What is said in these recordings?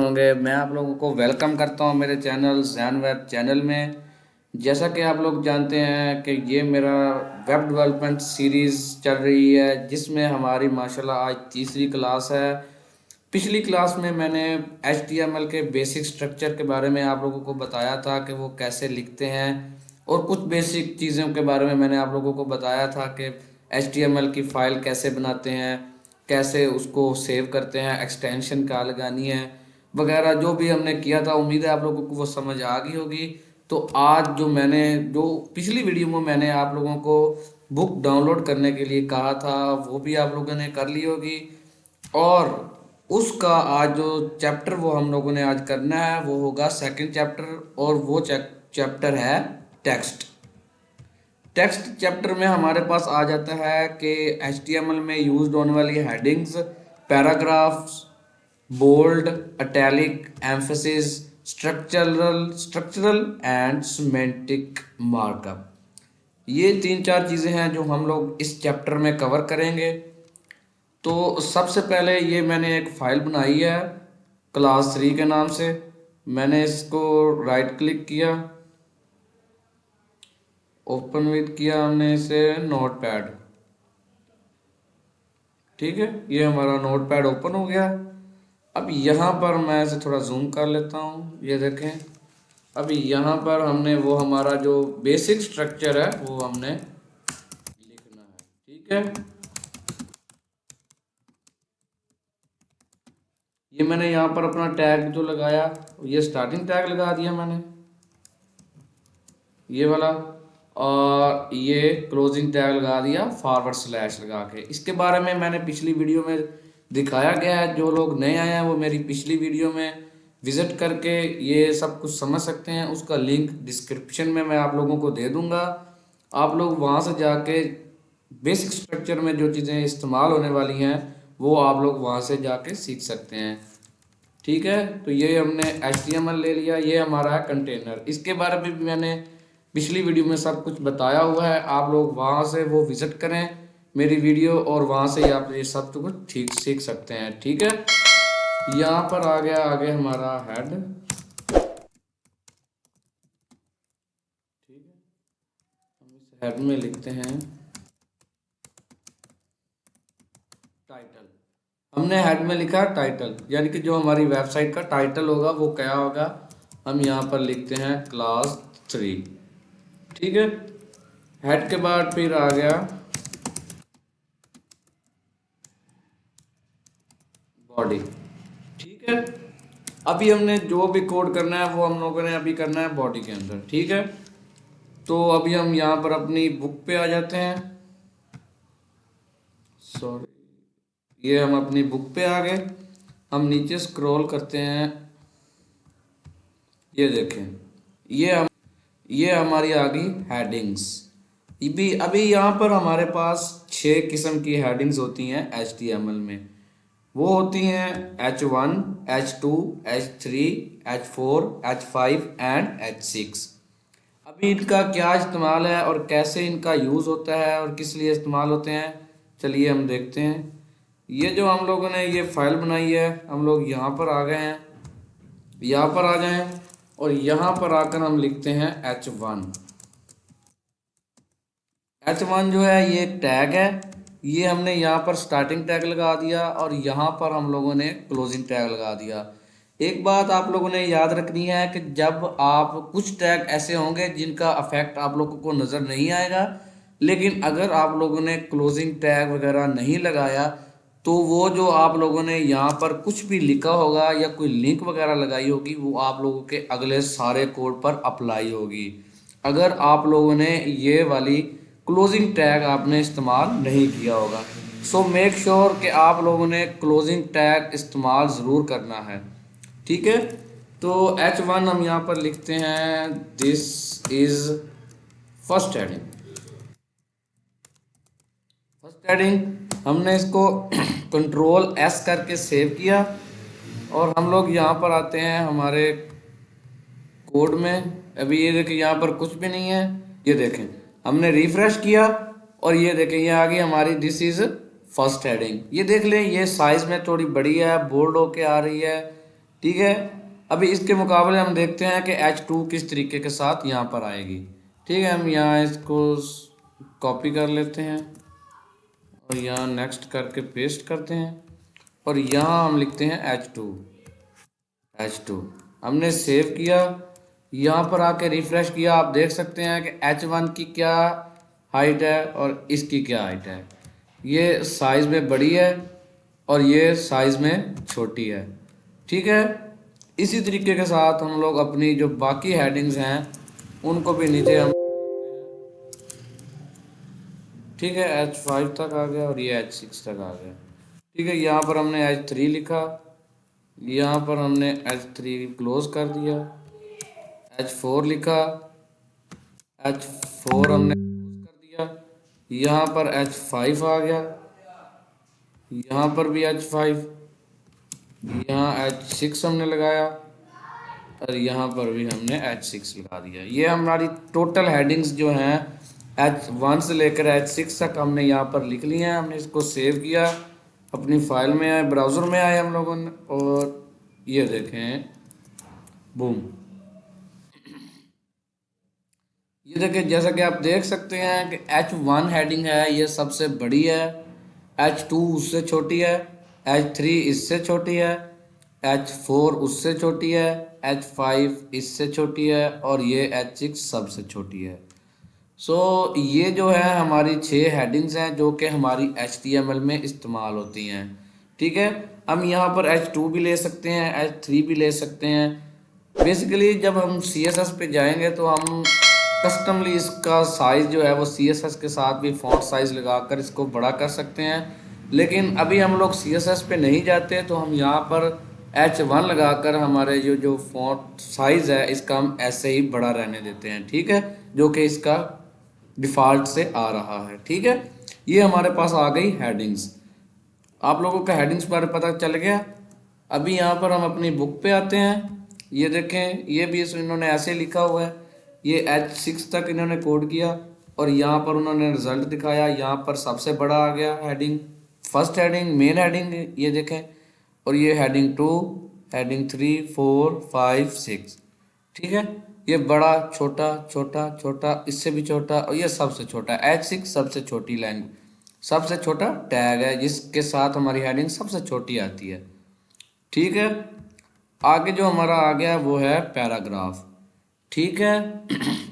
होंगे। मैं आप लोगों को वेलकम करता हूं मेरे चैनल जैन वेब चैनल में। जैसा कि आप लोग जानते हैं कि ये मेरा वेब डेवलपमेंट सीरीज़ चल रही है, जिसमें हमारी माशाल्लाह आज तीसरी क्लास है। पिछली क्लास में मैंने HTML के बेसिक स्ट्रक्चर के बारे में आप लोगों को बताया था कि वो कैसे लिखते हैं, और कुछ बेसिक चीज़ों के बारे में मैंने आप लोगों को बताया था कि HTML की फ़ाइल कैसे बनाते हैं, कैसे उसको सेव करते हैं, एक्सटेंशन कहाँ लगानी है वगैरह। जो भी हमने किया था, उम्मीद है आप लोगों को वो समझ आ गई होगी। तो आज जो पिछली वीडियो में मैंने आप लोगों को बुक डाउनलोड करने के लिए कहा था, वो भी आप लोगों ने कर ली होगी। और उसका आज जो चैप्टर वो हम लोगों ने आज करना है वो होगा सेकंड चैप्टर, और वो चैप्टर है टेक्स्ट। टेक्स्ट चैप्टर में हमारे पास आ जाता है कि HTML में यूज होने वाली headings, paragraphs, bold, italic, emphasis, structural and semantic markup. ये तीन चार चीज़ें हैं जो हम लोग इस चैप्टर में कवर करेंगे। तो सबसे पहले ये मैंने एक फ़ाइल बनाई है क्लास 3 के नाम से। मैंने इसको राइट क्लिक किया, ओपन विद किया हमने इसे नोट पैड। ठीक है, ये हमारा नोट पैड ओपन हो गया। अब यहाँ पर मैं इसे थोड़ा जूम कर लेता हूँ, ये देखें। अभी यहाँ पर हमने वो हमारा जो बेसिक स्ट्रक्चर है वो हमने लिखना है। ठीक है, ये मैंने यहाँ पर अपना टैग जो लगाया, ये स्टार्टिंग टैग लगा दिया मैंने, ये वाला। और ये क्लोजिंग टैग लगा दिया फॉरवर्ड स्लैश लगा के। इसके बारे में मैंने पिछली वीडियो में दिखाया गया है। जो लोग नए आए हैं वो मेरी पिछली वीडियो में विजिट करके ये सब कुछ समझ सकते हैं। उसका लिंक डिस्क्रिप्शन में मैं आप लोगों को दे दूंगा। आप लोग वहाँ से जाके बेसिक स्ट्रक्चर में जो चीज़ें इस्तेमाल होने वाली हैं वो आप लोग वहाँ से जाके सीख सकते हैं। ठीक है, तो ये हमने HTML ले लिया। ये हमारा है कंटेनर। इसके बारे में भी मैंने पिछली वीडियो में सब कुछ बताया हुआ है। आप लोग वहाँ से वो विजिट करें मेरी वीडियो, और वहाँ से आप ये सब कुछ ठीक सीख सकते हैं। ठीक है, यहाँ पर आ गया आगे हमारा हेड। ठीक है, हम इस हेड में लिखते हैं टाइटल। हमने हेड में लिखा टाइटल, यानी कि जो हमारी वेबसाइट का टाइटल होगा वो क्या होगा। हम यहाँ पर लिखते हैं क्लास 3। ठीक है, हेड के बाद फिर आ गया बॉडी। ठीक है, अभी हमने जो भी कोड करना है वो हम लोगों ने अभी करना है बॉडी के अंदर। ठीक है, तो अभी हम यहाँ पर अपनी बुक पे आ जाते हैं। सॉरी, ये हम अपनी बुक पे आ गए। हम नीचे स्क्रॉल करते हैं, ये देखें, ये हमारी आ गई हेडिंग्स। अभी अभी यहाँ पर हमारे पास 6 किस्म की हेडिंग्स होती हैं HTML में। वो होती हैं H1, H2, H3, H4, H5 and H6। अभी इनका क्या इस्तेमाल है और कैसे इनका यूज़ होता है और किस लिए इस्तेमाल होते हैं, चलिए हम देखते हैं। ये जो हम लोगों ने ये फाइल बनाई है, हम लोग यहाँ पर आ गए हैं। यहाँ पर आ जाएं और यहाँ पर आकर हम लिखते हैं H1। H1 जो है ये एक टैग है। ये हमने यहाँ पर स्टार्टिंग टैग लगा दिया और यहाँ पर हम लोगों ने क्लोजिंग टैग लगा दिया। एक बात आप लोगों ने याद रखनी है कि जब आप कुछ टैग ऐसे होंगे जिनका इफेक्ट आप लोगों को नज़र नहीं आएगा, लेकिन अगर आप लोगों ने क्लोजिंग टैग वगैरह नहीं लगाया तो वो जो आप लोगों ने यहाँ पर कुछ भी लिखा होगा या कोई लिंक वगैरह लगाई होगी वो आप लोगों के अगले सारे कोड पर अप्लाई होगी, अगर आप लोगों ने ये वाली क्लोजिंग टैग आपने इस्तेमाल नहीं किया होगा। सो मेक श्योर कि आप लोगों ने क्लोजिंग टैग इस्तेमाल ज़रूर करना है। ठीक है, तो H1 हम यहाँ पर लिखते हैं this is first heading. First heading हमने इसको Ctrl+S करके सेव किया, और हम लोग यहाँ पर आते हैं हमारे कोड में। अभी ये देखें यहाँ पर कुछ भी नहीं है। ये देखें, हमने रिफ्रेश किया और ये देखें ये आ गई हमारी दिस इज फर्स्ट हेडिंग। ये देख लें, ये साइज में थोड़ी बड़ी है, बोल्ड होके आ रही है। ठीक है। अभी इसके मुकाबले हम देखते हैं कि H2 किस तरीके के साथ यहाँ पर आएगी। ठीक है, हम यहाँ इसको कॉपी कर लेते हैं और यहाँ नेक्स्ट करके पेस्ट करते हैं और यहाँ हम लिखते हैं H2। हमने सेव किया, यहाँ पर आके रिफ्रेश किया, आप देख सकते हैं कि H1 की क्या हाइट है और इसकी क्या हाइट है। ये साइज़ में बड़ी है और ये साइज़ में छोटी है। ठीक है, इसी तरीके के साथ हम लोग अपनी जो बाकी हेडिंग्स हैं उनको भी नीचे हम, ठीक है, H5 तक आ गया और ये H6 तक आ गया। ठीक है, यहाँ पर हमने H3 लिखा, यहाँ पर हमने H3 क्लोज कर दिया, H4 लिखा, H4 हमने क्लोज कर दिया, यहाँ पर H5 आ गया, यहाँ पर भी H5, यहाँ H6 हमने लगाया और यहाँ पर भी हमने H6 लगा दिया। ये हमारी टोटल हेडिंग्स जो हैं H1 से लेकर H6 तक हमने यहाँ पर लिख ली हैं। हमने इसको सेव किया, अपनी फाइल में आए, ब्राउज़र में आए हम लोगों ने, और ये देखें, बूम, ये देखें, जैसा कि आप देख सकते हैं कि H1 हेडिंग है, ये सबसे बड़ी है, H2 उससे छोटी है, H3 इससे छोटी है, H4 उससे छोटी है, H5 इससे छोटी है और ये H6 सबसे छोटी है। सो ये जो है हमारी 6 हेडिंग्स हैं जो कि हमारी HTML में इस्तेमाल होती हैं। ठीक है, हम यहाँ पर H2 भी ले सकते हैं, H3 भी ले सकते हैं। बेसिकली जब हम CSS पे जाएंगे तो हम कस्टमली इसका साइज़ जो है वो CSS के साथ भी फॉन्ट साइज़ लगाकर इसको बड़ा कर सकते हैं। लेकिन अभी हम लोग CSS पे नहीं जाते, तो हम यहाँ पर H1 लगाकर हमारे जो फॉन्ट साइज़ है इसका हम ऐसे ही बड़ा रहने देते हैं। ठीक है, जो कि इसका डिफ़ॉल्ट से आ रहा है। ठीक है, ये हमारे पास आ गई हेडिंग्स। आप लोगों का हेडिंग्स बारे पता चल गया। अभी यहाँ पर हम अपनी बुक पे आते हैं। ये देखें, ये भी इन्होंने ऐसे लिखा हुआ है, ये H6 तक इन्होंने कोड किया और यहाँ पर उन्होंने रिजल्ट दिखाया। यहाँ पर सबसे बड़ा आ गया heading, first heading, main heading, ये देखें, और ये हेडिंग 2, हेडिंग 3, 4, 5, 6। ठीक है, ये बड़ा, छोटा, छोटा, छोटा, इससे भी छोटा और ये सबसे छोटा। H6 सबसे छोटी लाइन, सबसे छोटा टैग है जिसके साथ हमारी हेडिंग सबसे छोटी आती है। ठीक है, आगे जो हमारा आ गया वो है पैराग्राफ। ठीक है,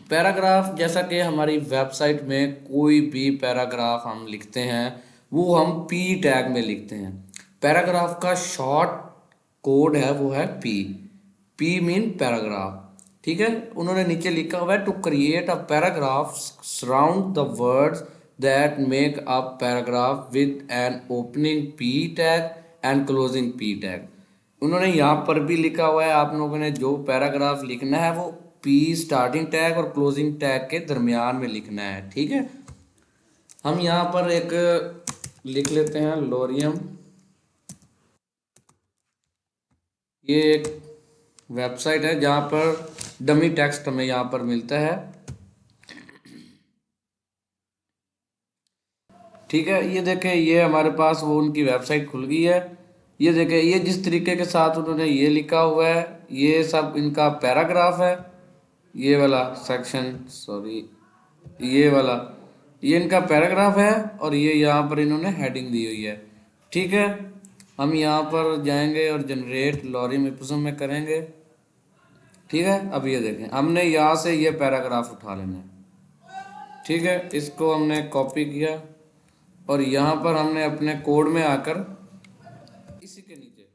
पैराग्राफ, जैसा कि हमारी वेबसाइट में कोई भी पैराग्राफ हम लिखते हैं वो हम P टैग में लिखते हैं। पैराग्राफ का शॉर्ट कोड है वो है P मीन पैराग्राफ। ठीक है, उन्होंने नीचे लिखा हुआ है, to create a paragraph surround the words that make a paragraph with an opening P tag and closing P tag. उन्होंने यहाँ पर भी लिखा हुआ है, आप लोगों ने जो पैराग्राफ लिखना है वो P स्टार्टिंग टैग और क्लोजिंग टैग के दरमियान में लिखना है। ठीक है, हम यहाँ पर एक लिख लेते हैं, लोरियम। ये एक वेबसाइट है जहाँ पर डमी टेक्स्ट हमें यहाँ पर मिलता है। ठीक है, ये देखें, ये हमारे पास वो उनकी वेबसाइट खुल गई है। ये देखें, ये जिस तरीके के साथ उन्होंने ये लिखा हुआ है, ये सब इनका पैराग्राफ है। ये वाला सेक्शन, सॉरी, ये वाला, ये इनका पैराग्राफ है और ये यहाँ पर इन्होंने हेडिंग दी हुई है। ठीक है, हम यहाँ पर जाएंगे और जनरेट लॉरियम इप्सम में करेंगे। ठीक है, अब ये देखें, हमने यहाँ से ये पैराग्राफ उठा लेना है। ठीक है, इसको हमने कॉपी किया और यहाँ पर हमने अपने कोड में आकर इसी के नीचे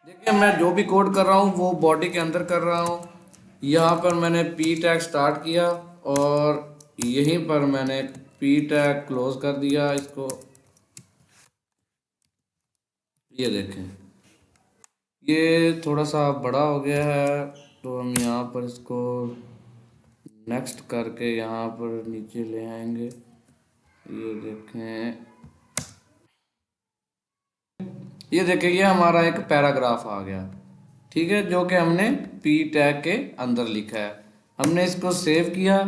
देखिए, मैं जो भी कोड कर रहा हूँ वो बॉडी के अंदर कर रहा हूँ। यहाँ पर मैंने P टैग स्टार्ट किया और यहीं पर मैंने P टैग क्लोज कर दिया इसको। ये देखें, ये थोड़ा सा बड़ा हो गया है, तो हम यहाँ पर इसको नेक्स्ट करके यहाँ पर नीचे ले आएंगे। ये देखें, ये देखें, ये हमारा एक पैराग्राफ आ गया। ठीक है, जो कि हमने P टैग के अंदर लिखा है। हमने इसको सेव किया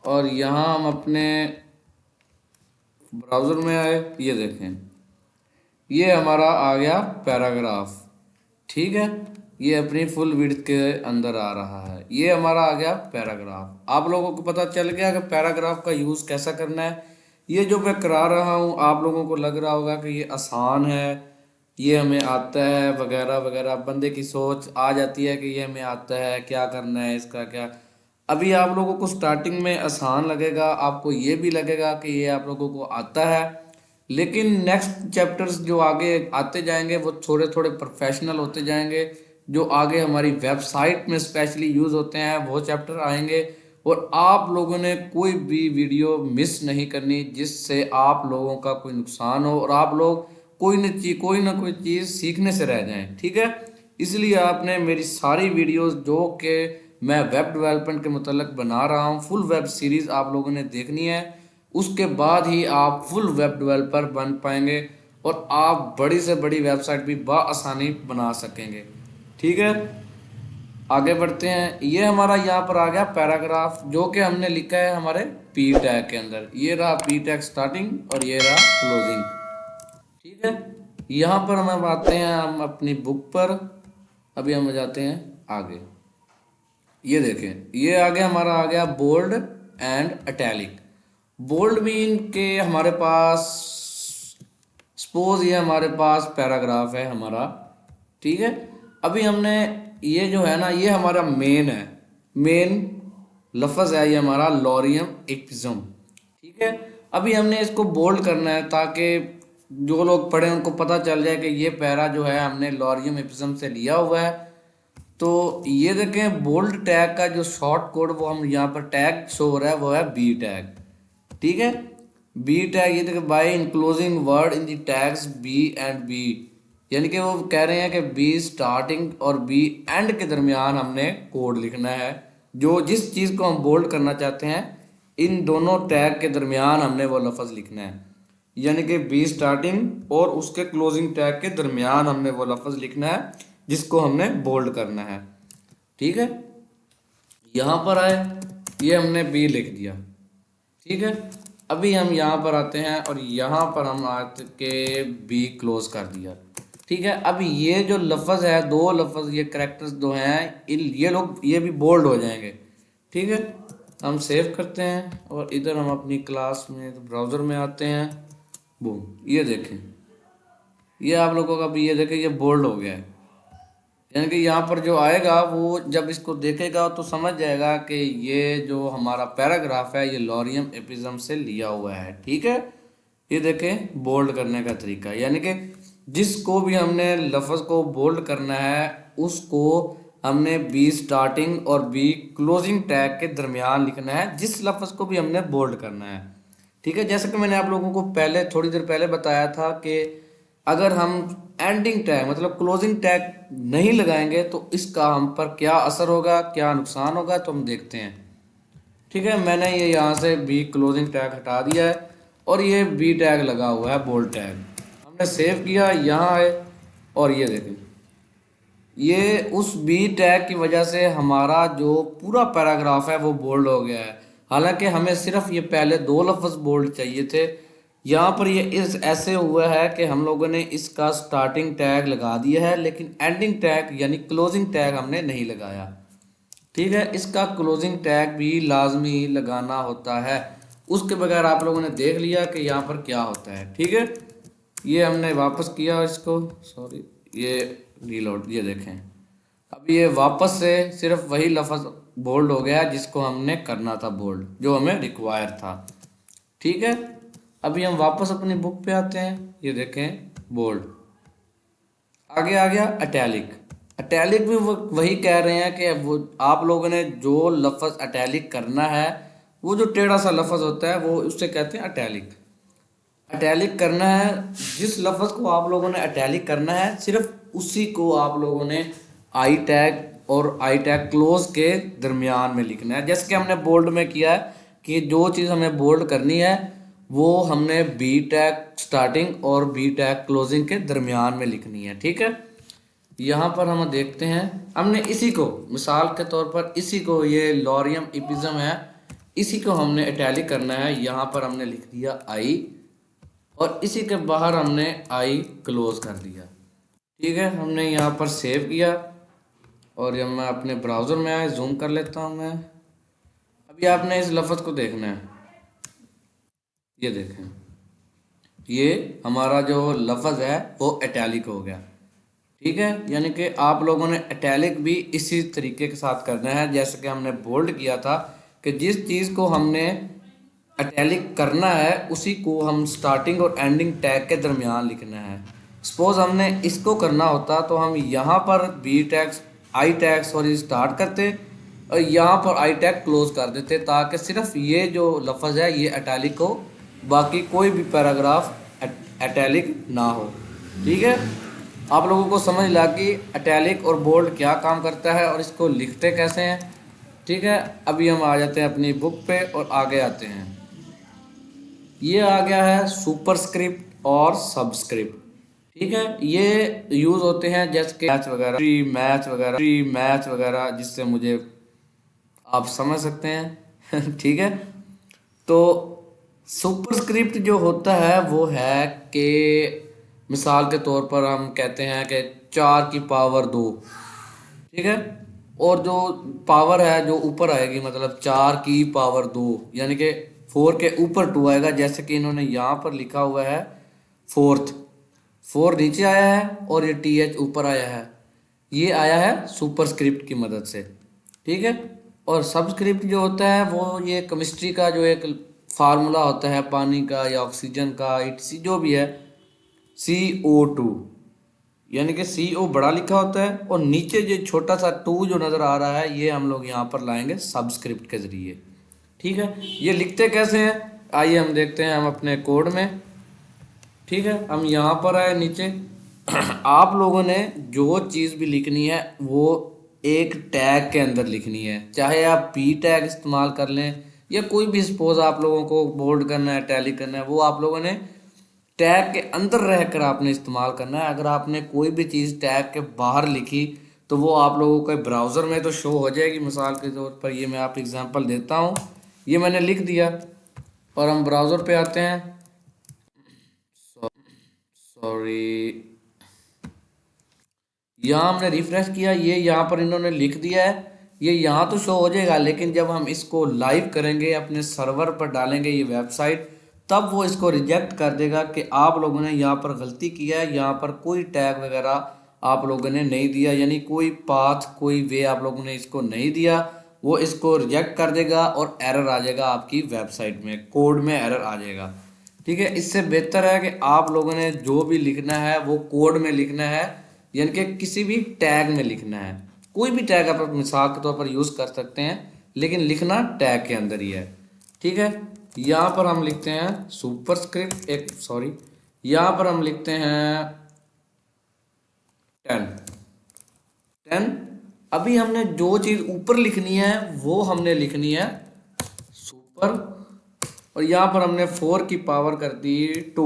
और यहाँ हम अपने ब्राउज़र में आए, ये देखें, ये हमारा आ गया पैराग्राफ। ठीक है, ये अपनी फुल विड्थ के अंदर आ रहा है। ये हमारा आ गया पैराग्राफ। आप लोगों को पता चल गया कि पैराग्राफ का यूज़ कैसा करना है। ये जो मैं करा रहा हूँ आप लोगों को लग रहा होगा कि ये आसान है, ये हमें आता है वगैरह वगैरह। बंदे की सोच आ जाती है कि ये हमें आता है, क्या करना है इसका क्या। अभी आप लोगों को स्टार्टिंग में आसान लगेगा, आपको ये भी लगेगा कि ये आप लोगों को आता है, लेकिन नेक्स्ट चैप्टर्स जो आगे आते जाएंगे वो थोड़े थोड़े प्रोफेशनल होते जाएंगे। जो आगे हमारी वेबसाइट में स्पेशली यूज़ होते हैं वो चैप्टर आएंगे। और आप लोगों ने कोई भी वीडियो मिस नहीं करनी जिससे आप लोगों का कोई नुकसान हो और आप लोग कोई ना कोई चीज़ सीखने से रह जाएं, ठीक है। इसलिए आपने मेरी सारी वीडियोस जो कि मैं वेब डेवलपमेंट के मतलब बना रहा हूँ, फुल वेब सीरीज़ आप लोगों ने देखनी है। उसके बाद ही आप फुल वेब डेवलपर बन पाएंगे और आप बड़ी से बड़ी वेबसाइट भी बआसानी बना सकेंगे, ठीक है। आगे बढ़ते हैं। ये हमारा यहाँ पर आ गया पैराग्राफ जो कि हमने लिखा है हमारे पी टैग के अंदर। ये रहा पी टैग स्टार्टिंग और ये रहा क्लोजिंग, ठीक है। यहाँ पर हम आते हैं हम अपनी बुक पर। अभी हम जाते हैं आगे। ये देखें, ये आगे हमारा आ गया bold and italic. Bold mean के हमारे पास, सपोज ये हमारे पास पैराग्राफ है हमारा, ठीक है। अभी हमने ये जो है ना, ये हमारा मेन है, मेन लफ्ज़ है ये हमारा लॉरियम इप्सिम, ठीक है। अभी हमने इसको बोल्ड करना है ताकि जो लोग पढ़े उनको पता चल जाए कि ये पैरा जो है हमने लॉरियम इप्सिम से लिया हुआ है। तो ये देखें बोल्ड टैग का जो शॉर्ट कोड वो हम यहाँ पर टैग शो हो रहा है वो है बी टैग, ठीक है। बी टैग ये देखें, by enclosing word in the tags B and B, यानी कि वो कह रहे हैं कि बी स्टार्टिंग और बी एंड के दरमियान हमने कोड लिखना है। जो जिस चीज़ को हम बोल्ड करना चाहते हैं इन दोनों टैग के दरमियान हमने वो लफ्ज़ लिखना है, यानी कि बी स्टार्टिंग और उसके क्लोजिंग टैग के दरमियान हमने वो लफ्ज़ लिखना है जिसको हमने बोल्ड करना है, ठीक है। यहाँ पर आए, ये हमने बी लिख दिया, ठीक है। अभी हम यहाँ पर आते हैं और यहाँ पर हम आते के बी क्लोज कर दिया, ठीक है। अभी ये जो लफ्ज़ है, दो लफ्ज़ ये करेक्टर्स दो हैं, ये लोग ये भी बोल्ड हो जाएंगे, ठीक है। हम सेव करते हैं और इधर हम अपनी क्लास में ब्राउज़र में आते हैं। बूम, ये देखें, ये आप लोगों का भी ये देखें ये बोल्ड हो गया है। यानी कि यहाँ पर जो आएगा वो जब इसको देखेगा तो समझ जाएगा कि ये जो हमारा पैराग्राफ है ये लॉरियम एपिज्म से लिया हुआ है, ठीक है। ये देखें बोल्ड करने का तरीका, यानी कि जिसको भी हमने लफ्ज़ को बोल्ड करना है उसको हमने बी स्टार्टिंग और बी क्लोजिंग टैग के दरमियान लिखना है, जिस लफ्ज़ को भी हमने बोल्ड करना है, ठीक है। जैसे कि मैंने आप लोगों को पहले थोड़ी देर पहले बताया था कि अगर हम एंडिंग टैग मतलब क्लोजिंग टैग नहीं लगाएंगे तो इसका हम पर क्या असर होगा, क्या नुकसान होगा, तो हम देखते हैं, ठीक है। मैंने ये यहाँ से बी क्लोजिंग टैग हटा दिया है और ये बी टैग लगा हुआ है बोल्ड टैग। हमने सेव किया, यहाँ आए और ये देखें, ये उस बी टैग की वजह से हमारा जो पूरा पैराग्राफ है वो बोल्ड हो गया है। हालांकि हमें सिर्फ ये पहले दो लफ्ज़ बोल्ड चाहिए थे। यहाँ पर ये इस ऐसे हुआ है कि हम लोगों ने इसका स्टार्टिंग टैग लगा दिया है लेकिन एंडिंग टैग यानी क्लोजिंग टैग हमने नहीं लगाया, ठीक है। इसका क्लोजिंग टैग भी लाजमी लगाना होता है, उसके बगैर आप लोगों ने देख लिया कि यहाँ पर क्या होता है, ठीक है। ये हमने वापस किया इसको, सॉरी, ये रीलोड, ये देखें अब ये वापस से सिर्फ वही लफ्ज़ बोल्ड हो गया जिसको हमने करना था बोल्ड, जो हमें रिक्वायर था, ठीक है। अभी हम वापस अपनी बुक पे आते हैं, ये देखें बोल्ड आगे आ गया। अटैलिक, अटैलिक भी वो वही कह रहे हैं कि वो आप लोगों ने जो लफ्ज़ अटैलिक करना है वो जो टेढ़ा सा लफ्ज़ होता है वो उससे कहते हैं अटैलिक। अटैलिक करना है, जिस लफ्ज़ को आप लोगों ने अटैलिक करना है सिर्फ उसी को आप लोगों ने आई टैग और आई टैग क्लोज के दरमियान में लिखना है। जैसे कि हमने बोल्ड में किया है कि जो चीज़ हमें बोल्ड करनी है वो हमने बी टैग स्टार्टिंग और बी टैग क्लोजिंग के दरमियान में लिखनी है, ठीक है। यहाँ पर हम देखते हैं, हमने इसी को मिसाल के तौर पर इसी को, ये लॉरियम इपिज्म है, इसी को हमने इटैलिक करना है। यहाँ पर हमने लिख दिया आई और इसी के बाहर हमने आई क्लोज कर दिया, ठीक है। हमने यहाँ पर सेव किया और जब मैं अपने ब्राउज़र में आए जूम कर लेता हूँ मैं। अभी आपने इस लफ्ज़ को देखना है, ये देखें, ये हमारा जो लफ्ज़ है वो इटैलिक हो गया। ठीक है, यानी कि आप लोगों ने इटैलिक भी इसी तरीके के साथ करना है जैसे कि हमने बोल्ड किया था, कि जिस चीज़ को हमने इटैलिक करना है उसी को हम स्टार्टिंग और एंडिंग टैग के दरमियान लिखना है। सपोज हमने इसको करना होता तो हम यहाँ पर B tags I tag sorry start करते और यहाँ पर आई टैग क्लोज कर देते, ताकि सिर्फ ये जो लफ्ज़ है ये इटैलिक हो, बाकी कोई भी पैराग्राफ इटैलिक ना हो। ठीक है, आप लोगों को समझ लगा कि इटैलिक और बोल्ड क्या काम करता है और इसको लिखते कैसे हैं। ठीक है, अभी हम आ जाते हैं अपनी बुक पे और आगे आते हैं। ये आ गया है सुपरस्क्रिप्ट और सबस्क्रिप्ट। ठीक है, ये यूज़ होते हैं जैसे कि मैच वगैरह जिससे मुझे आप समझ सकते हैं। ठीक है, तो सुपरस्क्रिप्ट जो होता है वो है कि मिसाल के तौर पर हम कहते हैं कि 4 की पावर 2। ठीक है, और जो पावर है जो ऊपर आएगी मतलब 4 की पावर 2, यानी कि 4 के ऊपर 2 आएगा, जैसे कि इन्होंने यहाँ पर लिखा हुआ है फोर्थ, 4 नीचे आया है और ये TH ऊपर आया है, ये आया है सुपरस्क्रिप्ट की मदद से। ठीक है, और सबस्क्रिप्ट जो होता है वो ये केमिस्ट्री का जो एक फार्मूला होता है पानी का या ऑक्सीजन का इट्स जो भी है, CO2, यानी कि CO बड़ा लिखा होता है और नीचे जो छोटा सा 2 जो नज़र आ रहा है ये हम लोग यहाँ पर लाएंगे सबस्क्रिप्ट के ज़रिए। ठीक है, ये लिखते कैसे हैं आइए हम देखते हैं हम अपने कोड में। ठीक है, हम यहाँ पर आए नीचे। आप लोगों ने जो चीज़ भी लिखनी है वो एक टैग के अंदर लिखनी है, चाहे आप P टैग इस्तेमाल कर लें या कोई भी, सपोज आप लोगों को बोल्ड करना है टैली करना है, वो आप लोगों ने टैग के अंदर रहकर आपने इस्तेमाल करना है। अगर आपने कोई भी चीज़ टैग के बाहर लिखी तो वो आप लोगों के ब्राउज़र में तो शो हो जाएगी। मिसाल के तौर पर ये मैं आप एग्जांपल देता हूँ, ये मैंने लिख दिया और हम ब्राउज़र पे आते हैं। सॉरी, यहाँ हमने रिफ्रेश किया, ये यहाँ पर इन्होंने लिख दिया है, ये यहाँ तो शो हो जाएगा, लेकिन जब हम इसको लाइव करेंगे अपने सर्वर पर डालेंगे ये वेबसाइट, तब वो इसको रिजेक्ट कर देगा कि आप लोगों ने यहाँ पर गलती किया है, यहाँ पर कोई टैग वगैरह आप लोगों ने नहीं दिया, यानी कोई पाथ कोई वे आप लोगों ने इसको नहीं दिया, वो इसको रिजेक्ट कर देगा और एरर आ जाएगा आपकी वेबसाइट में, कोड में एरर आ जाएगा। ठीक है, इससे बेहतर है कि आप लोगों ने जो भी लिखना है वो कोड में लिखना है, यानी कि किसी भी टैग में लिखना है। कोई भी टैग आप मिसाल के तौर पर यूज़ कर सकते हैं, लेकिन लिखना टैग के अंदर ही है। ठीक है, यहाँ पर हम लिखते हैं सुपरस्क्रिप्ट, एक सॉरी, यहाँ पर हम लिखते हैं 10। अभी हमने जो चीज़ ऊपर लिखनी है वो हमने लिखनी है सुपर, और यहाँ पर हमने 4 की पावर कर दी 2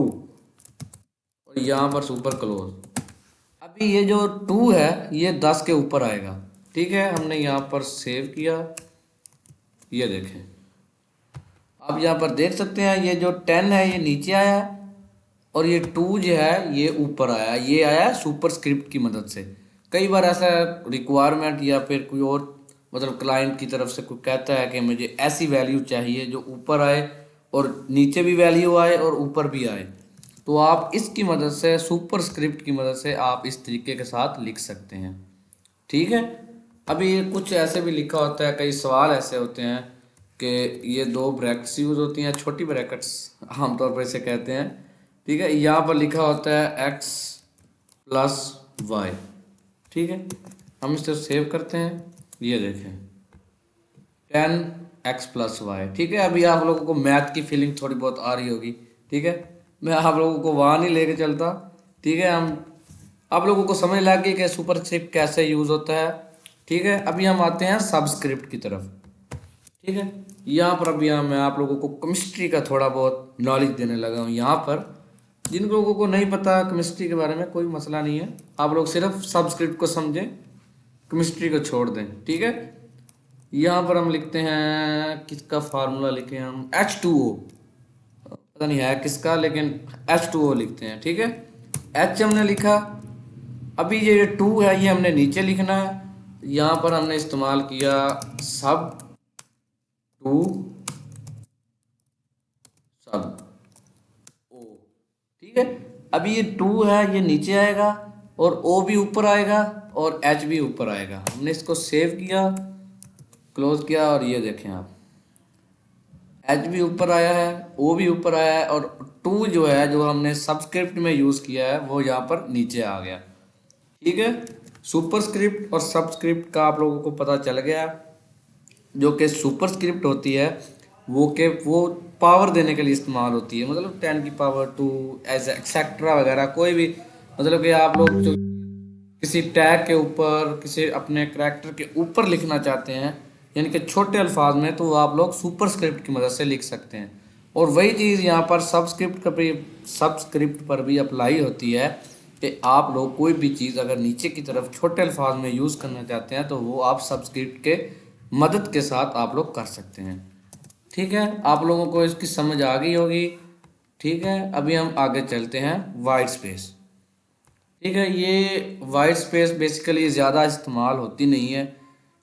और यहाँ पर सुपर क्लोज। अभी ये जो 2 है ये 10 के ऊपर आएगा। ठीक है, हमने यहाँ पर सेव किया, ये देखें, आप यहाँ पर देख सकते हैं ये जो 10 है ये नीचे आया है और ये 2 जो है ये ऊपर आया, ये आया सुपर स्क्रिप्ट की मदद से। कई बार ऐसा रिक्वायरमेंट या फिर कोई और मतलब क्लाइंट की तरफ से कोई कहता है कि मुझे ऐसी वैल्यू चाहिए जो ऊपर आए और नीचे भी वैल्यू आए और ऊपर भी आए, तो आप इसकी मदद से सुपर स्क्रिप्ट की मदद से आप इस तरीके के साथ लिख सकते हैं। ठीक है, अभी ये कुछ ऐसे भी लिखा होता है, कई सवाल ऐसे होते हैं कि ये 2 ब्रैकेट्स यूज़ होती हैं, छोटी ब्रैकेट्स आमतौर पर इसे कहते हैं। ठीक है, यहाँ पर लिखा होता है x+y। ठीक है, हम इसे सेव करते हैं, ये देखें 10x+y। ठीक है, अभी आप लोगों को मैथ की फीलिंग थोड़ी बहुत आ रही होगी। ठीक है, मैं आप लोगों को वहाँ नहीं लेके चलता। ठीक है, हम आप लोगों को समझ लग गई कि सुपरस्क्रिप्ट कैसे यूज़ होता है। ठीक है, अभी हम आते हैं सबस्क्रिप्ट की तरफ। ठीक है, यहाँ पर अभी मैं आप लोगों को केमिस्ट्री का थोड़ा बहुत नॉलेज देने लगा हूँ। यहाँ पर जिन लोगों को नहीं पता केमिस्ट्री के बारे में कोई मसला नहीं है, आप लोग सिर्फ सबस्क्रिप्ट को समझें, केमिस्ट्री को छोड़ दें। ठीक है, यहाँ पर हम लिखते हैं किसका फार्मूला लिखे हम H2O, पता नहीं है किसका लेकिन H2O लिखते हैं। ठीक है, H हमने लिखा, अभी ये 2 है ये हमने नीचे लिखना है यहाँ पर हमने इस्तेमाल किया सब टू सब ओ, ठीक है। अभी ये टू है, ये नीचे आएगा और ओ भी ऊपर आएगा और एच भी ऊपर आएगा। हमने इसको सेव किया, क्लोज किया और ये देखें आप, एच भी ऊपर आया है, ओ भी ऊपर आया है और टू जो है जो हमने सबस्क्रिप्ट में यूज़ किया है वो यहाँ पर नीचे आ गया। ठीक है, सुपरस्क्रिप्ट और सबस्क्रिप्ट का आप लोगों को पता चल गया। जो कि सुपरस्क्रिप्ट होती है वो पावर देने के लिए इस्तेमाल होती है, मतलब 10 की पावर 2 एज एक्सेट्रा वगैरह, कोई भी, मतलब कि आप लोग जो किसी टैग के ऊपर किसी अपने करैक्टर के ऊपर लिखना चाहते हैं यानी कि छोटे अल्फाज में, तो वो आप लोग सुपरस्क्रिप्ट की मदद से लिख सकते हैं। और वही चीज़ यहाँ पर सबस्क्रिप्ट पर भी अप्लाई होती है कि आप लोग कोई भी चीज़ अगर नीचे की तरफ छोटे अल्फाज में यूज़ करना चाहते हैं तो वो आप सबस्क्रिप्ट के मदद के साथ आप लोग कर सकते हैं। ठीक है, आप लोगों को इसकी समझ आ गई होगी। ठीक है, अभी हम आगे चलते हैं वाइट स्पेस। ठीक है, ये वाइट स्पेस बेसिकली ज़्यादा इस्तेमाल होती नहीं है।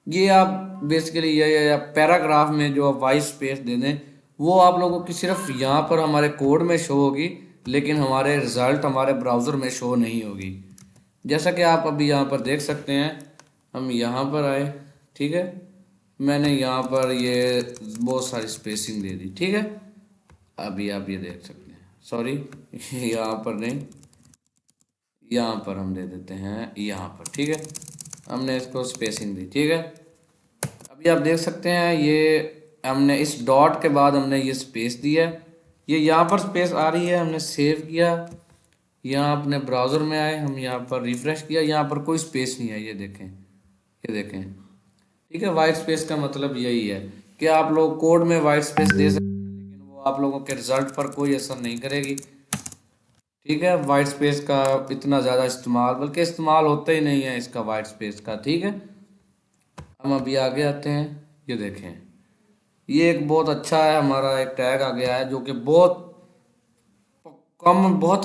ये आप बेसिकली ये पैराग्राफ में जो आप वाइट स्पेस दे दें वो आप लोगों की सिर्फ यहाँ पर हमारे कोड में शो होगी, लेकिन हमारे रिज़ल्ट हमारे ब्राउज़र में शो नहीं होगी। जैसा कि आप अभी यहाँ पर देख सकते हैं, हम यहाँ पर आए, ठीक है, मैंने यहाँ पर ये बहुत सारी स्पेसिंग दे दी। ठीक है, अभी आप ये देख सकते हैं, सॉरी यहाँ पर नहीं, यहाँ पर हम दे देते हैं यहाँ पर। ठीक है, हमने इसको स्पेसिंग दी। ठीक है, अभी आप देख सकते हैं ये हमने इस डॉट के बाद हमने ये स्पेस दिया है, ये यहाँ पर स्पेस आ रही है। हमने सेव किया, यहाँ अपने ब्राउज़र में आए, हम यहाँ पर रिफ़्रेश किया, यहाँ पर कोई स्पेस नहीं है, ये देखें, ये देखें। ठीक है, वाइट स्पेस का मतलब यही है कि आप लोग कोड में वाइट स्पेस दे सकते हैं, लेकिन वो आप लोगों के रिजल्ट पर कोई असर नहीं करेगी। ठीक है, वाइट स्पेस का इतना ज़्यादा इस्तेमाल, बल्कि इस्तेमाल होता ही नहीं है इसका वाइट स्पेस का। ठीक है, हम अभी आगे आते हैं, ये देखें, ये एक बहुत अच्छा है, हमारा एक टैग आ गया है जो कि बहुत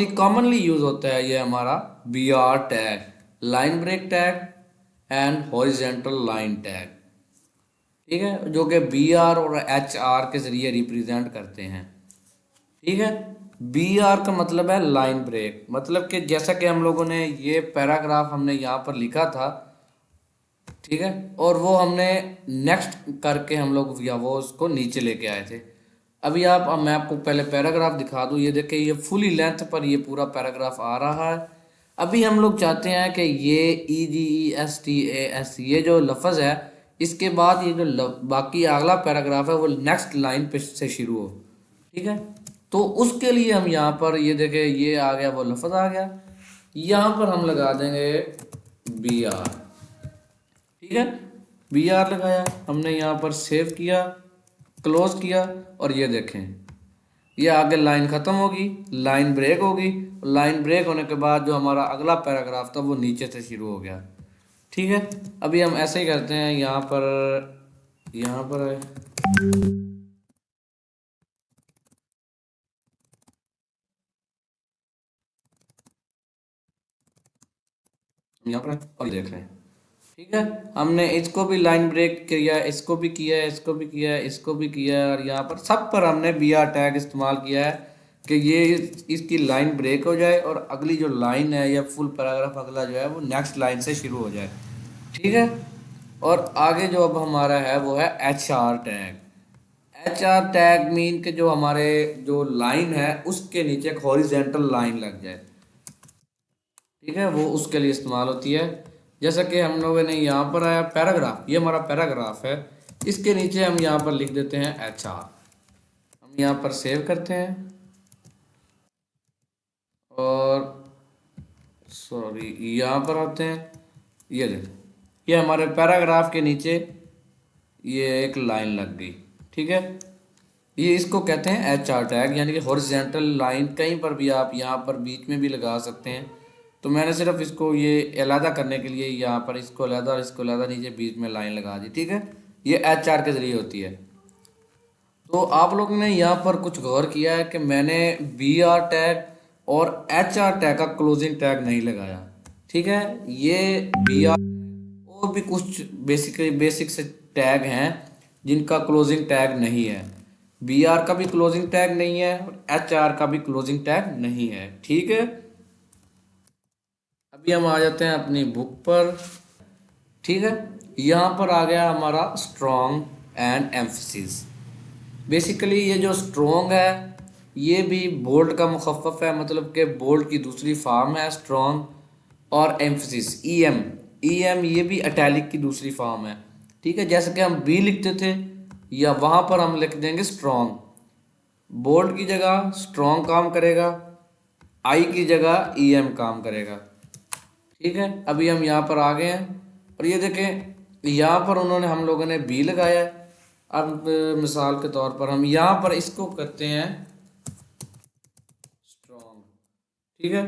ही कॉमनली यूज होता है। ये हमारा B R tag, line break tag and horizontal line tag. ठीक है, जो कि बी आर और एच आर के जरिए रिप्रेजेंट करते हैं। ठीक है, बी आर का मतलब है लाइन ब्रेक, मतलब कि जैसा कि हम लोगों ने ये पैराग्राफ हमने यहाँ पर लिखा था, ठीक है, और वो हमने नेक्स्ट करके हम लोग या वो उसको नीचे लेके आए थे। अभी आप, अब मैं आपको पहले पैराग्राफ दिखा दूँ, ये देखिए ये फुली लेंथ पर ये पूरा पैराग्राफ आ रहा है। अभी हम लोग चाहते हैं कि ये EGESTAS ये जो लफ्ज़ है, इसके बाद ये जो बाकी अगला पैराग्राफ है वो नेक्स्ट लाइन पे से शुरू हो। ठीक है, तो उसके लिए हम यहाँ पर ये देखें, ये आ गया, वो लफ्ज़ आ गया, यहाँ पर हम लगा देंगे बी आर। ठीक है, बी आर लगाया, हमने यहाँ पर सेव किया, क्लोज किया और ये देखें, ये आगे लाइन ख़त्म होगी, लाइन ब्रेक होगी, लाइन ब्रेक होने के बाद जो हमारा अगला पैराग्राफ था वो नीचे से शुरू हो गया। ठीक है, अभी हम ऐसे ही करते हैं, यहाँ पर यहाँ पर यहाँ पर और ये देख रहे हैं। ठीक है, हमने इसको भी लाइन ब्रेक किया, इसको भी किया है, इसको भी किया है, इसको भी किया है, और यहाँ पर सब पर हमने बी आर टैग इस्तेमाल किया है कि ये इसकी लाइन ब्रेक हो जाए और अगली जो लाइन है या फुल पैराग्राफ अगला जो है वो नेक्स्ट लाइन से शुरू हो जाए। ठीक है, और आगे जो अब हमारा है वो है H R tag. H R tag mean के जो हमारे जो लाइन है उसके नीचे एक हॉरिजेंटल लाइन लग जाए। ठीक है, वो उसके लिए इस्तेमाल होती है। जैसा कि हम लोगों ने यहाँ पर आया पैराग्राफ, ये हमारा पैराग्राफ है, इसके नीचे हम यहाँ पर लिख देते हैं एच आर। हम यहाँ पर सेव करते हैं और सॉरी यहाँ पर आते हैं, ये देखो, ये हमारे पैराग्राफ के नीचे ये एक लाइन लग गई। ठीक है, ये इसको कहते हैं एच आर टैग, यानी कि हॉरिजेंटल लाइन। कहीं पर भी आप यहाँ पर बीच में भी लगा सकते हैं, तो मैंने सिर्फ इसको ये अलहदा करने के लिए यहाँ पर इसको अलहदा और इसको अलहदा नीचे बीच में लाइन लगा दी। ठीक है, ये एच आर के ज़रिए होती है। तो आप लोगों ने यहाँ पर कुछ गौर किया है कि मैंने बी आर टैग और एच आर टैग का क्लोजिंग टैग नहीं लगाया। ठीक है, ये बी आर और भी कुछ बेसिक से टैग हैं जिनका क्लोजिंग टैग नहीं है। बी आर का भी क्लोजिंग टैग नहीं है और एच आर का भी क्लोजिंग टैग नहीं है। ठीक है, अभी हम आ जाते हैं अपनी बुक पर। ठीक है, यहाँ पर आ गया हमारा स्ट्रॉन्ग एंड एम्फसिस। बेसिकली ये जो स्ट्रॉन्ग है ये भी बोल्ड का मुखफ़फ़ है, मतलब कि बोल्ड की दूसरी फॉर्म है स्ट्रॉन्ग। और एम्फसिस ईएम, ईएम ये भी इटैलिक की दूसरी फॉर्म है। ठीक है, जैसे कि हम बी लिखते थे या वहाँ पर हम लिख देंगे स्ट्रॉन्ग। बोल्ड की जगह स्ट्रॉन्ग काम करेगा, आई की जगह ईएम काम करेगा। ठीक है, अभी हम यहाँ पर आ गए हैं और ये देखें यहाँ पर उन्होंने हम लोगों ने बी लगाया है। अब मिसाल के तौर पर हम यहाँ पर इसको करते हैं स्ट्रॉन्ग। ठीक है,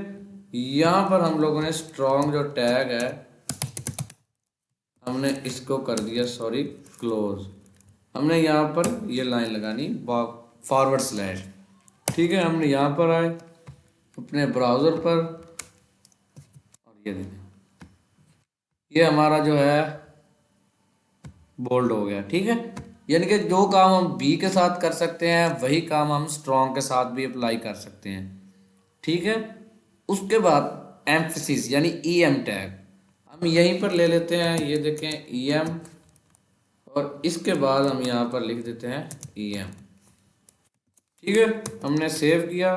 यहाँ पर हम लोगों ने स्ट्रॉन्ग जो टैग है हमने इसको कर दिया सॉरी क्लोज। हमने यहाँ पर ये लाइन लगानी फॉरवर्ड स्लैश। ठीक है, हमने यहाँ पर आए अपने ब्राउज़र पर और ये देखें ये हमारा जो है बोल्ड हो गया। ठीक है, यानी कि जो काम हम बी के साथ कर सकते हैं वही काम हम स्ट्रॉन्ग के साथ भी अप्लाई कर सकते हैं। ठीक है, उसके बाद एम्फसिस यानी ई एम टैग हम यहीं पर ले लेते हैं। ये देखें ई एम और इसके बाद हम यहाँ पर लिख देते हैं ई एम। ठीक है, हमने सेव किया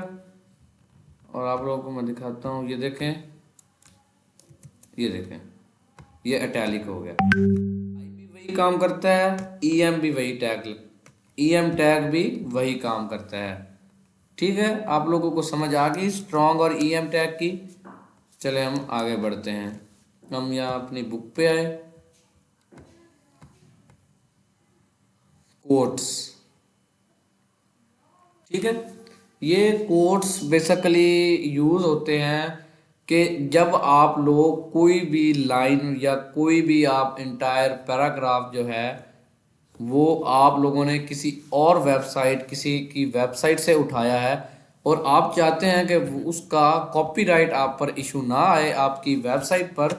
और आप लोगों को मैं दिखाता हूँ। ये देखें ये इटैलिक हो गया। आई भी वही काम करता है, ई एम भी वही टैग, ई एम टैग भी वही काम करता है। ठीक है, आप लोगों को समझ आ गई स्ट्रॉन्ग और ई एम टैग की। चले हम आगे बढ़ते हैं। हम यहाँ अपनी बुक पे आए, कोट्स। ठीक है, ये कोट्स बेसिकली यूज़ होते हैं कि जब आप लोग कोई भी लाइन या कोई भी आप इंटायर पैराग्राफ जो है वो आप लोगों ने किसी और वेबसाइट किसी की वेबसाइट से उठाया है और आप चाहते हैं कि उसका कॉपीराइट आप पर इशू ना आए आपकी वेबसाइट पर,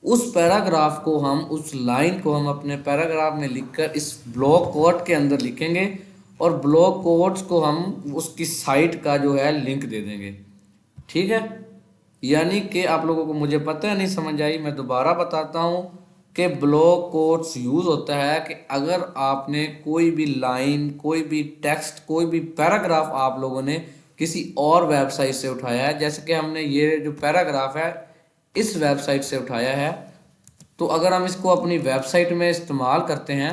उस पैराग्राफ को हम उस लाइन को हम अपने पैराग्राफ में लिखकर इस ब्लॉक कोट के अंदर लिखेंगे और ब्लॉक कोट्स को हम उसकी साइट का जो है लिंक दे देंगे। ठीक है, यानी कि आप लोगों को मुझे पता है नहीं समझ आई, मैं दोबारा बताता हूँ कि ब्लॉक कोट्स यूज़ होता है कि अगर आपने कोई भी लाइन कोई भी टेक्स्ट कोई भी पैराग्राफ आप लोगों ने किसी और वेबसाइट से उठाया है, जैसे कि हमने ये जो पैराग्राफ है इस वेबसाइट से उठाया है, तो अगर हम इसको अपनी वेबसाइट में इस्तेमाल करते हैं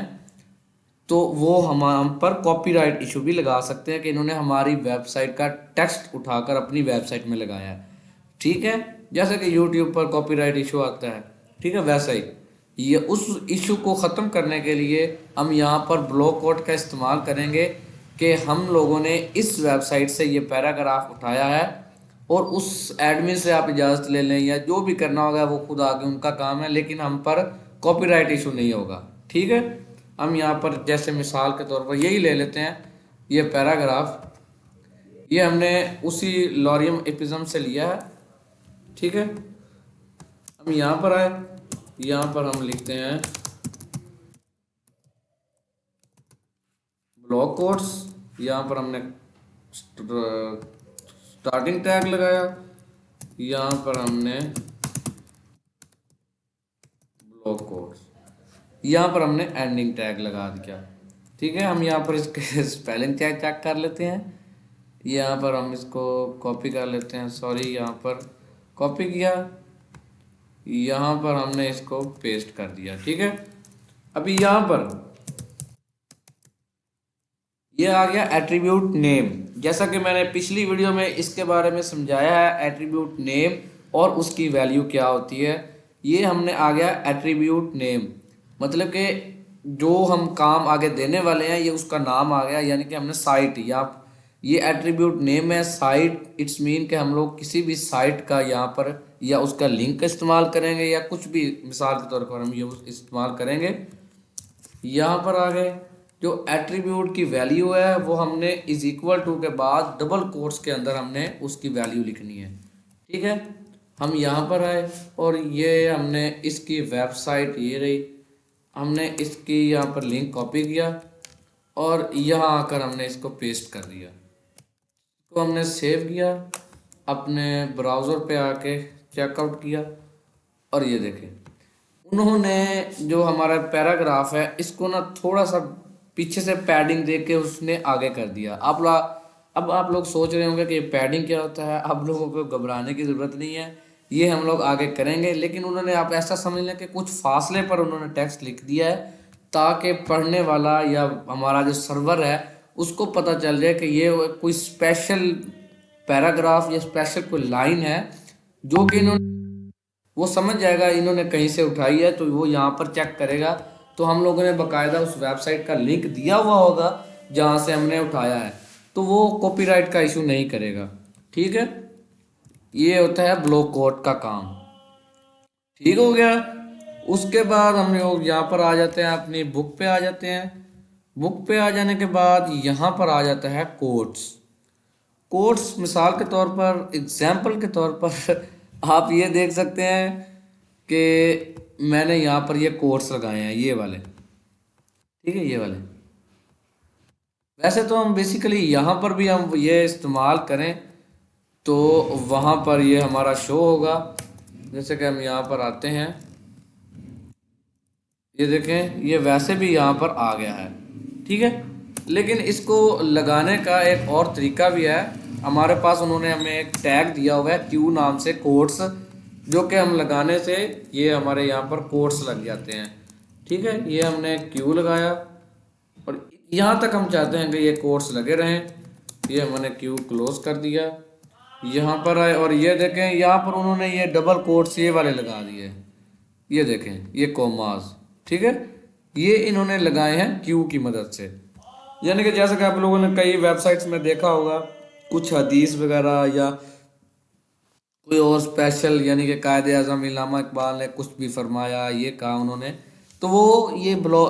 तो वो हम पर कॉपीराइट इशू भी लगा सकते हैं कि इन्होंने हमारी वेबसाइट का टेक्स्ट उठाकर अपनी वेबसाइट में लगाया है। ठीक है, जैसे कि यूट्यूब पर कॉपीराइट इशू आता है, ठीक है, वैसा ही ये उस इशू को ख़त्म करने के लिए हम यहाँ पर ब्लॉक कोड का इस्तेमाल करेंगे कि हम लोगों ने इस वेबसाइट से ये पैराग्राफ उठाया है और उस एडमिन से आप इजाज़त ले लें या जो भी करना होगा वो खुद आगे उनका काम है, लेकिन हम पर कॉपीराइट इशू नहीं होगा। ठीक है, हम यहाँ पर जैसे मिसाल के तौर पर यही ले लेते हैं, ये पैराग्राफ ये हमने उसी लॉरियम एपिज्म से लिया है। ठीक है, हम यहाँ पर आए, यहाँ पर हम लिखते हैं ब्लॉक कोट्स, यहाँ पर हमने स्टार्टिंग टैग लगाया, यहाँ पर हमने ब्लॉक कोट्स, यहाँ पर हमने एंडिंग टैग लगा दिया। ठीक है, हम यहाँ पर इसके स्पेलिंग चेक कर लेते हैं। यहाँ पर हम इसको कॉपी कर लेते हैं, सॉरी यहाँ पर कॉपी किया, यहाँ पर हमने इसको पेस्ट कर दिया। ठीक है, अभी यहाँ पर ये आ गया एट्रीब्यूट नेम। जैसा कि मैंने पिछली वीडियो में इसके बारे में समझाया है एट्रीब्यूट नेम और उसकी वैल्यू क्या होती है। ये हमने आ गया एट्रीब्यूट नेम, मतलब कि जो हम काम आगे देने वाले हैं ये उसका नाम आ गया, यानी कि हमने साइट या ये एट्रीब्यूट नेम है साइट। इट्स मीन कि हम लोग किसी भी साइट का यहाँ पर या उसका लिंक इस्तेमाल करेंगे या कुछ भी मिसाल के तौर पर हम ये इस्तेमाल करेंगे। यहाँ पर आ गए जो एट्रीब्यूट की वैल्यू है वो हमने इज इक्वल टू के बाद डबल कोट्स के अंदर हमने उसकी वैल्यू लिखनी है। ठीक है, हम यहाँ पर आए और ये हमने इसकी वेबसाइट ये रही, हमने इसकी यहाँ पर लिंक कॉपी किया और यहाँ आकर हमने इसको पेस्ट कर दिया। तो हमने सेव किया, अपने ब्राउज़र पे आके चेकआउट किया और ये देखें उन्होंने जो हमारा पैराग्राफ है इसको ना थोड़ा सा पीछे से पैडिंग दे के उसने आगे कर दिया। अब आप लोग सोच रहे होंगे कि ये पैडिंग क्या होता है। आप लोगों को घबराने की ज़रूरत नहीं है, ये हम लोग आगे करेंगे। लेकिन उन्होंने, आप ऐसा समझ लें कि कुछ फासले पर उन्होंने टेक्स्ट लिख दिया है ताकि पढ़ने वाला या हमारा जो सर्वर है उसको पता चल जाए कि ये कोई स्पेशल पैराग्राफ या स्पेशल कोई लाइन है जो कि इन्होंने, वो समझ जाएगा इन्होंने कहीं से उठाई है, तो वो यहाँ पर चेक करेगा। तो हम लोगों ने बाकायदा उस वेबसाइट का लिंक दिया हुआ होगा जहाँ से हमने उठाया है, तो वो कॉपीराइट का इशू नहीं करेगा। ठीक है, ये होता है ब्लॉक कोड का काम। ठीक हो गया। उसके बाद हम लोग यहाँ पर आ जाते हैं, अपनी बुक पे आ जाते हैं। बुक पे आ जाने के बाद यहाँ पर आ जाता है कोड्स। कोड्स मिसाल के तौर पर, एग्जाम्पल के तौर पर आप ये देख सकते हैं कि मैंने यहाँ पर ये कोड्स लगाए हैं, ये वाले। ठीक है, ये वाले। वैसे तो हम बेसिकली यहाँ पर भी हम ये इस्तेमाल करें तो वहाँ पर ये हमारा शो होगा। जैसे कि हम यहाँ पर आते हैं, ये देखें ये वैसे भी यहाँ पर आ गया है। ठीक है, लेकिन इसको लगाने का एक और तरीका भी है हमारे पास। उन्होंने हमें एक टैग दिया हुआ है क्यू नाम से, कोट्स, जो कि हम लगाने से ये हमारे यहाँ पर कोट्स लग जाते हैं। ठीक है, ये हमने क्यू लगाया और यहाँ तक हम चाहते हैं कि ये कोट्स लगे रहें। ये हमने क्यू क्लोज कर दिया, यहाँ पर आए और ये देखें यहाँ पर उन्होंने ये डबल कोट्स ये वाले लगा दिए। ये देखें ये कोमास। ठीक है, ये इन्होंने लगाए हैं क्यू की मदद से। यानी कि जैसा कि आप लोगों ने कई वेबसाइट्स में देखा होगा, कुछ हदीस वगैरह या कोई और स्पेशल, यानी कि कायदे आज़म इल्लामा इकबाल ने कुछ भी फरमाया, ये कहा उन्होंने, तो वो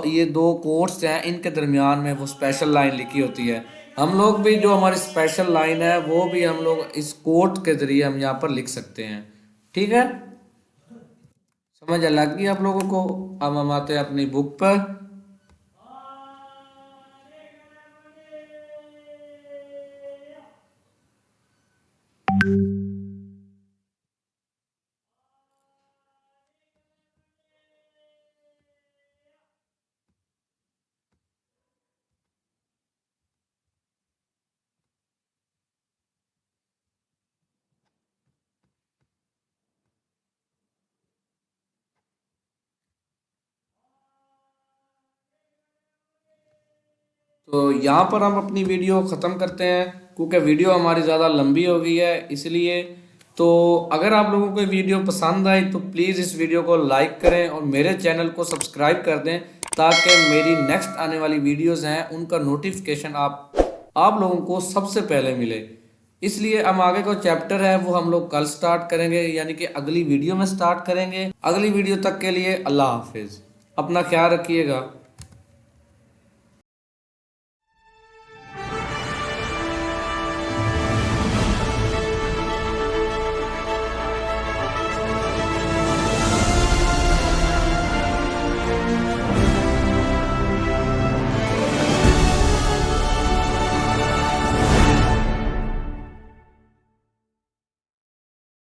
ये दो कोट्स हैं, इनके दरमियान में वो स्पेशल लाइन लिखी होती है। हम लोग भी जो हमारी स्पेशल लाइन है वो भी हम लोग इस कोट के ज़रिए हम यहाँ पर लिख सकते हैं। ठीक है, समझ आ लग गई आप लोगों को। अब हम आते हैं अपनी बुक पर। तो यहाँ पर हम अपनी वीडियो ख़त्म करते हैं क्योंकि वीडियो हमारी ज़्यादा लंबी हो गई है इसलिए। तो अगर आप लोगों को वीडियो पसंद आई तो प्लीज़ इस वीडियो को लाइक करें और मेरे चैनल को सब्सक्राइब कर दें ताकि मेरी नेक्स्ट आने वाली वीडियोस हैं उनका नोटिफिकेशन आप लोगों को सबसे पहले मिले। इसलिए हम आगे का चैप्टर है वो हम लोग कल स्टार्ट करेंगे, यानी कि अगली वीडियो में स्टार्ट करेंगे। अगली वीडियो तक के लिए अल्लाह हाफिज़, अपना ख्याल रखिएगा।